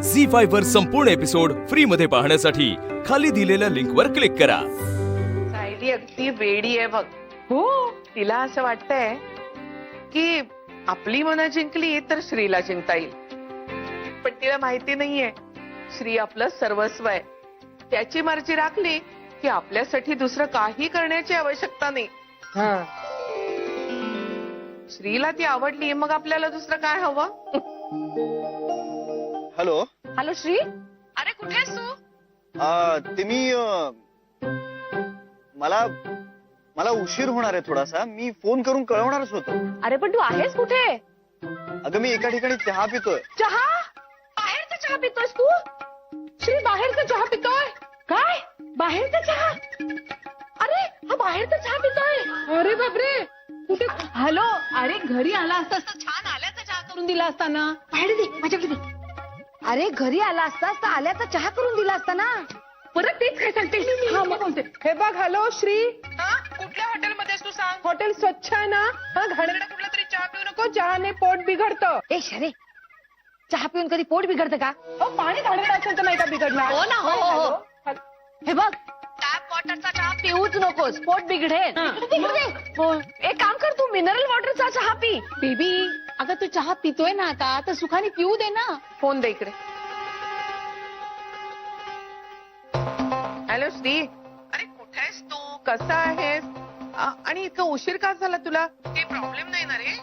झी5 वर संपूर्ण episode free मध्ये पाहण्यासाठी खाली दिलेल्या लिंक वर क्लिक करा। सायली अगदी वेडी आहे बघ। हो, तिला असं वाटतंय की आपली मनं जिंकली तर श्रीला जिंकता येईल, पण तिला माहिती नाहीये श्री आपलं सर्वस्व आहे। त्याची मर्जी राखली की आपल्यासाठी दुसरं काही करण्याची आवश्यकता नाही। श्रीला ती आवडली, मग आपल्याला दुसरं काय हवं? हॅलो हॅलो श्री, अरे कुठेस तू? तुम्ही मला उशीर होणार आहे थोडासा, मी फोन करून कळवणारच होतो। अरे पण तू आहेस कुठे? अगं मी एका ठिकाणी चहा पितोय। चहा? बाहेरचा चहा पितोयस तू? श्री बाहेरचा चहा पितोय? काय बाहेरचा चहा? अरे हा बाहेरचा चहा पितोय? अरे बापरे, कुठे? हॅलो, अरे घरी आला असतास तर छान आल्याचा चहा करून दिला असता ना। बाहेर दे, माझ्याकडे दे। अरे घरी आला असतास तर आल्याचा चहा करून दिला असता ना। परत तेच काय सांगते? हा मग बोलते। हे बघ, हॅलो श्री, कुठल्या हॉटेलमध्ये तू सांग? हॉटेल स्वच्छ आहे ना? घाणेरडा कुठला तरी चहा पिऊ नको, चहाने पोट बिघडतं। ए शरे, चहा पिऊन कधी पोट बिघडतं का? पाणी घाणेरडं असेल तर नाही का बिघडणार? हो ना, हो. हे बघ, टॅप वॉटरचा चहा पिऊच नकोस, पोट बिघडेल। एक काम कर, तू मिनरल वॉटरचा चहा पी। बेबी, अगं तू चहा पितोय ना आता, तर सुखाने पिऊ दे ना। फोन दे इकडे। हॅलो श्री, अरे कुठे आहेस तू? कसा आहेस? आणि इतका उशीर का झाला तुला? काही प्रॉब्लेम नाही ना रे?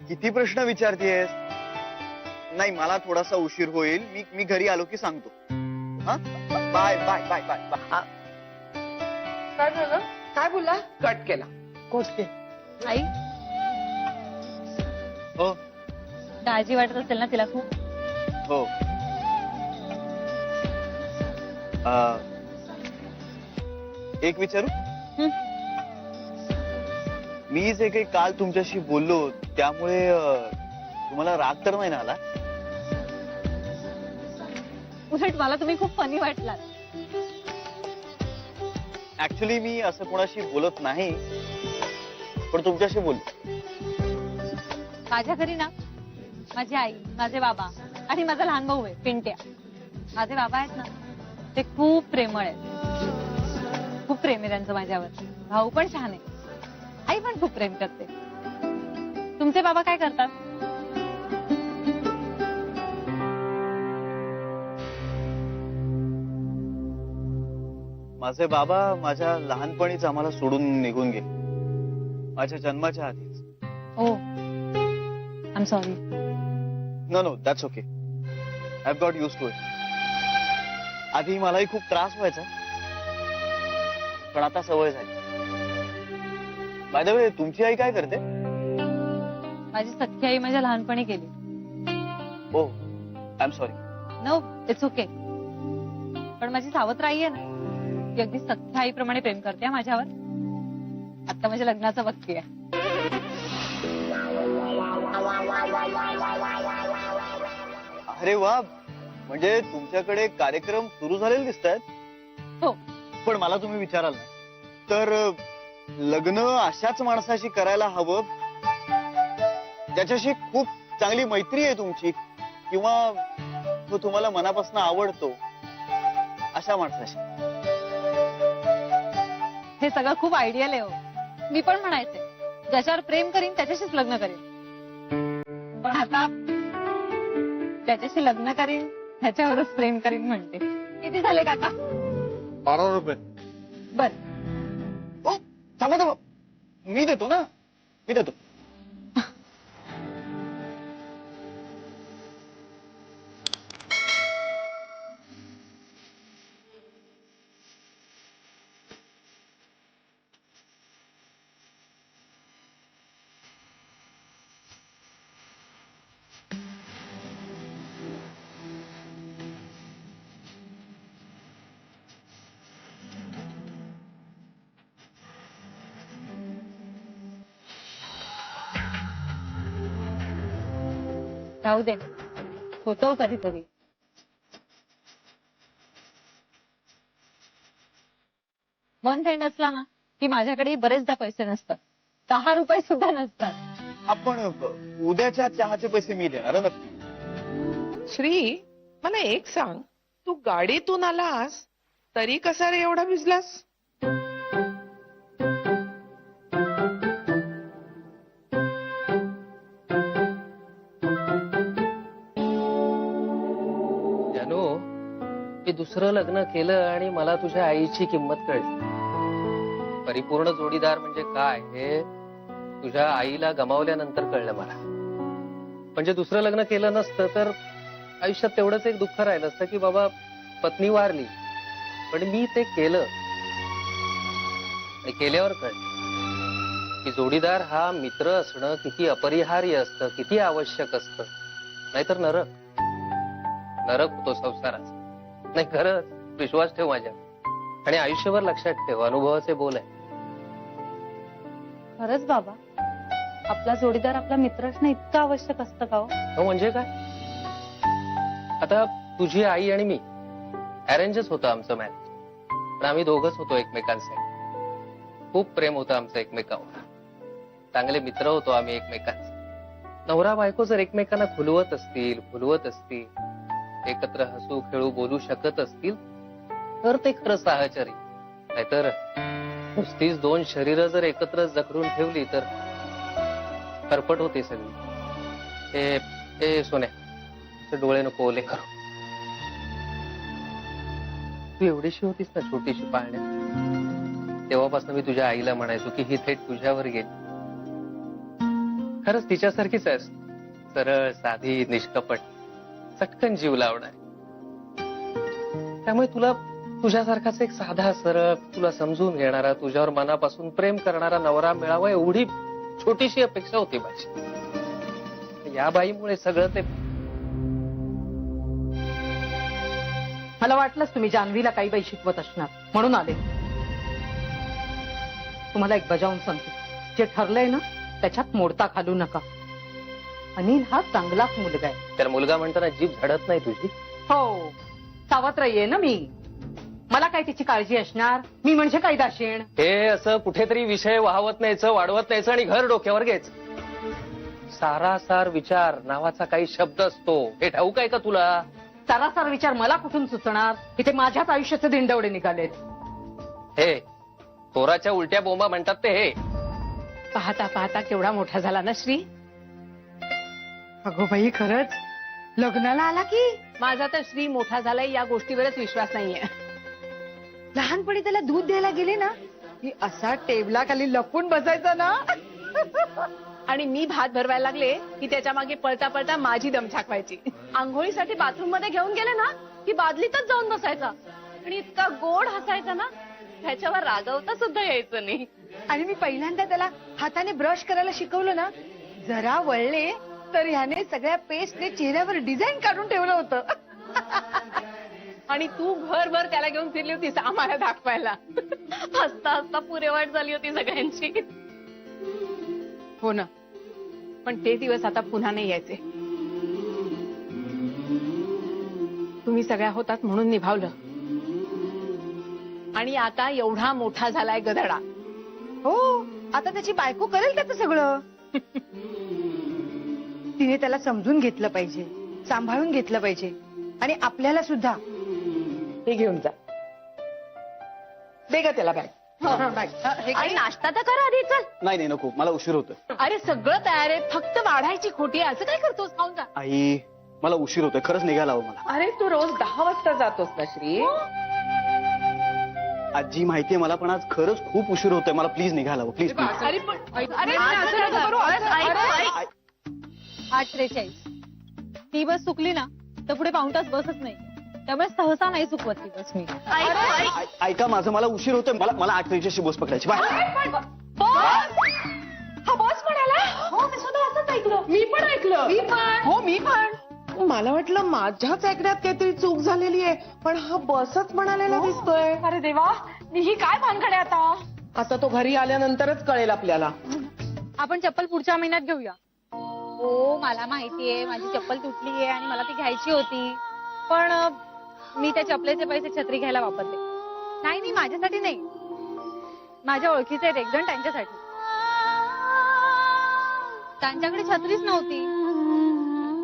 किती प्रश्न विचारतेस? नाही, मला थोडासा उशीर होईल, मी घरी आलो की सांगतो। हा, bye bye bye bye bye. काय झालं? काय बोलला? कट केला। गोष्टी आई हो काळजी वाटत असेल ना तिला खूप? हो। एक विचारू? मी जे काही काल तुमच्याशी बोललो त्यामुळे तुम्हाला राग तर नाही ना आला? उलट मला तुम्ही खूप फनी वाटलात। ऍक्च्युली मी असं कोणाशी बोलत नाही, पण तुमच्याशी बोलतो। माझ्या घरी ना माझी आई, माझे बाबा आणि माझा लहान भाऊ आहे पिंट्या। माझे बाबा आहेत ना, ते खूप प्रेमळ आहेत, खूप प्रेम आहे त्यांचं माझ्यावर। भाऊ पण छान आहे, आई पण खूप प्रेम करते। तुमचे बाबा काय करतात? माझे बाबा माझ्या लहानपणीच आम्हाला सोडून निघून गेले, माझ्या जन्माच्या आधीच। Oh I am sorry. No, that's okay, I have got used to it. आधी मलाही खूप त्रास व्हायचा, पण आता सवय झाली। बाय द वे, तुमची आई काय करते? माझी सख्खी आई माझ्या लहानपणी गेली। Oh I am sorry. No, it's okay. पण माझी सावत्र आई आहे ना, ती अगदी सख्ख्या आईप्रमाणे प्रेम करते माझ्यावर। आता माझ्या लग्नाचं बघतीये। अरे वा, म्हणजे तुमच्याकडे कार्यक्रम सुरू झालेले दिसत आहेत। हो। पण मला तुम्ही विचाराल ना, तर लग्न अशाच माणसाशी करायला हवं ज्याच्याशी खूप चांगली मैत्री आहे तुमची, किंवा तो तुम्हाला मनापासून आवडतो, अशा माणसाशी। हे सगळं खूप आयडियल आहे हो। मी पण म्हणायचे, ज्याच्यावर प्रेम करीन त्याच्याशीच लग्न करीन, पण आता त्याच्याशी लग्न करीन ह्याच्यावरच प्रेम करीन म्हणते। किती झाले काका? 12 रुपये। बर, ओ थांबा, मी देतो ना, मी देतो। राहू दे, होतो कधीतरी। मन फ्रेंड असला ना की माझ्याकडे बरेचदा पैसे नसतात, 10 रुपये सुद्धा नसतात। आपण उद्याच्या चहाचे पैसे मी देणार नक्की। श्री, मला एक सांग, तू गाडीतून आलास तरी कसा रे एवढा भिजलास? जानू, मी दुसरं लग्न केलं आणि मला तुझ्या आईची किंमत कळली. परिपूर्ण जोडीदार म्हणजे काय हे तुझ्या आईला गमावल्यानंतर कळलं मला. म्हणजे दुसरं लग्न केलं नसतं तर आयुष्यात तेवढंच एक दुःख राहिलं असतं की बाबा पत्नी वारली, पण मी ते केलं आणि केल्यावर कळलं की जोडीदार हा मित्र असणं किती अपरिहार्य असतं, किती आवश्यक असतं. नाहीतर नरक होतो संसाराचा. नाही, खरंच विश्वास ठेव माझ्या आणि आयुष्यभर लक्षात ठेव, अनुभवाचे बोल आहे. खरंच बाबा, आपला जोडीदार आपला मित्र असणं इतकं आवश्यक असतं का हो? हो म्हणजे काय, आता तुझी आई आणि मी अरेंजच होतं आमचं मॅरेज, पण आम्ही दोघच होतो एकमेकांसाठी. खूप प्रेम होतं आमचं एकमेकांवर, चांगले मित्र होतो आम्ही एकमेकांचे. नवरा बायको जर एकमेकांना फुलवत असतील, एकत्र हसू खेळू बोलू शकत असतील तर ते खरं साहचर्य. नाहीतर नुसतीच दोन शरीर जर एकत्र जखडून ठेवली तर खरपट होते सगळी. हे सोन्या, ते डोळे नको ओले करू. तू एवढीशी होतीस ना छोटीशी पाळण्यात, तेव्हापासून मी तुझ्या आईला म्हणायचो की ही थेट तुझ्यावर गेली. खरंच तिच्यासारखीच आहेस, सरळ साधी निष्कपट, चटकन जीव लावणार. त्यामुळे तुला तुझ्यासारखाच एक साधा सरळ, तुला समजून घेणारा, तुझ्यावर मनापासून प्रेम करणारा नवरा मिळावा एवढी छोटीशी अपेक्षा होती माझी. या बाईमुळे सगळं ते. मला वाटलंच तुम्ही जान्हवीला काही बाई शिकवत असणार म्हणून आले. तुम्हाला एक बजावून सांगते, जे ठरलंय ना त्याच्यात मोडता घालू नका. अनिल हा चांगलाच मुलगा आहे. तर मुलगा म्हणताना जीभ झडत नाही तुझी? हो, सावत्र आहे ना मी. मला काय तिची काळजी असणार? मी म्हणजे काय दाशीण? हे असं कुठेतरी विषय वाहवत न्यायचं, वाढवत न्यायचं आणि घर डोक्यावर घ्यायचं. सारासार विचार नावाचा काही शब्द असतो, हे ठाऊक आहे का तुला? सारासार विचार मला कुठून सुचणार? इथे माझ्याच आयुष्याचे दिंडवडे निघालेत. हे चोराच्या उलट्या बोंबा म्हणतात ते हे. पाहता पाहता केवढा मोठा झाला ना श्री. अगो बाई, खरंच लग्नाला आला की? माझा तर श्री मोठा झालाय या गोष्टीवरच विश्वास नाहीये. लहानपणी त्याला दूध द्यायला गेले ना की असा टेबलाखाली लपून बसायचा ना. आणि मी भात भरवायला लागले की त्याच्या मागे पळता पळता माझी दम छाकवायची. आंघोळीसाठी बाथरूम मध्ये घेऊन गेले ना की बादलीतच जाऊन बसायचा. आणि इतका गोड हसायचा ना, त्याच्यावर रागवता सुद्धा यायचं नाही. आणि मी पहिल्यांदा त्याला हाताने ब्रश करायला शिकवलं ना, जरा वळले तर ह्याने सगळ्या पेस्टने चेहऱ्यावर डिझाईन काढून ठेवलं होतं. आणि तू घरभर त्याला घेऊन फिरली होतीस आम्हाला दाखवायला. हसता हसता पुरेवाट झाली होती सगळ्यांची. हो ना, पण ते दिवस आता पुन्हा नाही यायचे. तुम्ही सगळ्या होतात म्हणून निभावलं. आणि आता एवढा मोठा झालाय गधडा. हो, आता त्याची बायको करेल त्याचं सगळं. तिने त्याला समजून घेतलं पाहिजे, सांभाळून घेतलं पाहिजे. आणि आपल्याला सुद्धा. हे घेऊन जा, दे ग त्याला बॅग. आणि नाश्ता तर करा आधी. चल. नाही नको, मला उशीर होतोय. अरे सगळं तयार आहे, फक्त वाढायची खोटी आहे. असं काय करतोस? खाऊन जा. आई, मला उशीर होतोय, खरंच निघायला हवं मला. अरे तू रोज 10 वाजता जातोस ना श्री. आजी माहितीये मला, पण आज खरंच खूप उशीर होतोय मला. प्लीज निघायला हवं, प्लीज प्लीज. अरे अरे असं नको करू. आई, 8:43. ती बस चुकली ना तर पुढे पाऊण तास बसच नाही. त्यामुळे सहसा नाही चुकवत ती बस मी. ऐका माझं, मला उशीर होतोय. मला 8:43 बस पकडायची. बाय. हा बॉस म्हणाला. हो, मी सुद्धा असंच ऐकलं. मी पण ऐकलं. हो, मी पण. मला वाटलं माझ्याच ऐकण्यात काहीतरी चूक झालेली आहे, पण हा बसच म्हणालेला दिसतोय. अरे देवा, ही काय भानगड आहे आता? आता तो घरी आल्यानंतरच कळेल आपल्याला. आपण चप्पल पुढच्या महिन्यात घेऊया. हो, मला माहितीये माझी चप्पल तुटलीये आणि मला ती घ्यायची होती, पण मी त्या चपलेचे पैसे छत्री घ्यायला वापरले. नाही, माझ्यासाठी नाही, माझ्या ओळखीचे आहेत एक जण, त्यांच्यासाठी. त्यांच्याकडे छत्रीच नव्हती.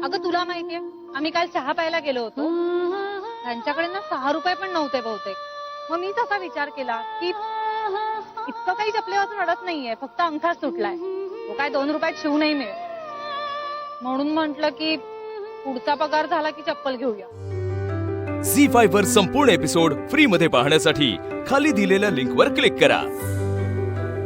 अगं तुला माहितीये आम्ही काल चहा प्यायला गेलो होतो. त्यांच्याकडे ना 6 रुपये पण नव्हते बहुतेक. मग मीच असा विचार केला की इतकं काही चपलेवाचून अडत नाहीये, फक्त अंगठाच तुटलाय. तो काय 2 रुपयात शिव नाही मिळेल. म्हणून म्हंटल की पुढचा पगार झाला की चप्पल घेऊया. झी5 वर संपूर्ण एपिसोड फ्री मध्ये पाहण्यासाठी खाली दिलेल्या लिंकवर क्लिक करा.